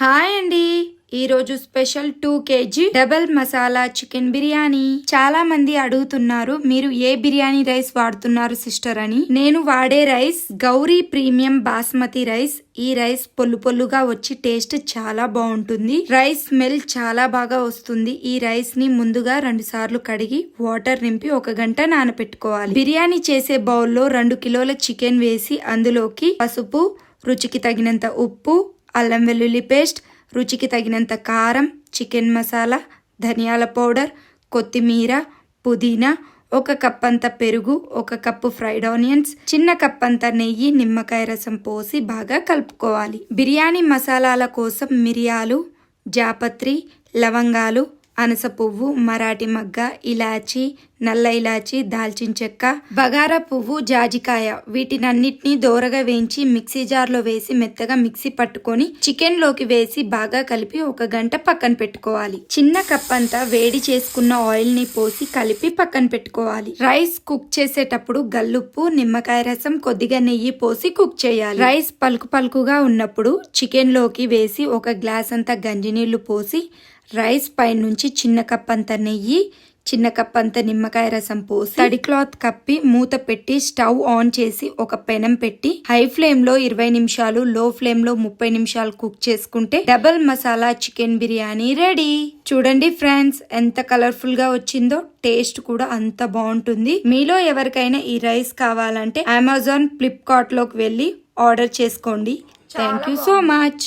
Hi అండి, ఈరోజు special 2 kg double masala chicken biryani. చాలా మంది అడుగుతున్నారు, మీరు ఏ బిర్యానీ రైస్ వాడుతున్నారు సిస్టర్ అని. నేను వాడే rice Gauri premium basmati rice. ఈ రైస్ పొల్లుగా వచ్చి టేస్ట్ చాలా బాగుంటుంది. రైస్ స్మెల్ చాలా బాగా వస్తుంది. ఈ రైస్ ని ముందుగా 2 సార్లు కడిగి వాటర్ నింపి 1 గంట నానపెట్టుకోవాలి. బిర్యానీ చేసే బౌల్లో 2 కిలోల చికెన్ వేసి అందులోకి పసుపు, రుచికి తగినంత ఉప్పు, అల్లం వెల్లుల్లి పేస్ట్, రుచికి తగినంత కారం, చికెన్ మసాలా, ధనియాల పౌడర్, కొత్తిమీర, పుదీనా, 1 కప్ అంత పెరుగు, 1 కప్పు ఫ్రైడ్ ఆనియన్స్, చిన్న కప్ అంత నెయ్యి, నిమ్మకాయ రసం పోసి బాగా కలుపుకోవాలి. బిర్యానీ మసాలాల కోసం మిరియాలు, జాపత్రి, లవంగాలు, అనస పువ్వు, మరాఠీ మగ్గ, ఇలాచి, నల్ల ఇలాచి, దాల్చిన చెక్క, బగారా పువ్వు, జాజికాయ వీటినన్నిటిని దోరగా వేయించి మిక్సీ జార్లో వేసి మెత్తగా మిక్సీ పట్టుకొని చికెన్ లోకి వేసి బాగా కలిపి 1 గంట పక్కన పెట్టుకోవాలి. చిన్న కప్ అంతా వేడి చేసుకున్న ఆయిల్ ని పోసి కలిపి పక్కన పెట్టుకోవాలి. రైస్ కుక్ చేసేటప్పుడు గల్లుప్పు, నిమ్మకాయ రసం, కొద్దిగా నెయ్యి పోసి కుక్ చేయాలి. రైస్ పలుకుగా ఉన్నప్పుడు చికెన్ లోకి వేసి 1 గ్లాస్ అంతా గంజి నీళ్లు పోసి రైస్ పై నుంచి చిన్న కప్ అంత నెయ్యి, చిన్న కప్ అంత నిమ్మకాయ రసం పోసి తడి క్లాత్ కప్పి మూత పెట్టి స్టవ్ ఆన్ చేసి ఒక పెనం పెట్టి హై ఫ్లేమ్ లో 20 నిమిషాలు, లో ఫ్లేమ్ లో 30 నిమిషాలు కుక్ చేసుకుంటే double masala chicken biryani ready. చూడండి ఫ్రెండ్స్, ఎంత కలర్ఫుల్ గా వచ్చిందో, టేస్ట్ కూడా అంత బాగుంటుంది. మీలో ఎవరికైనా ఈ రైస్ కావాలంటే అమెజాన్, ఫ్లిప్కార్ట్ లోకి వెళ్ళి ఆర్డర్ చేసుకోండి. Thank you so much.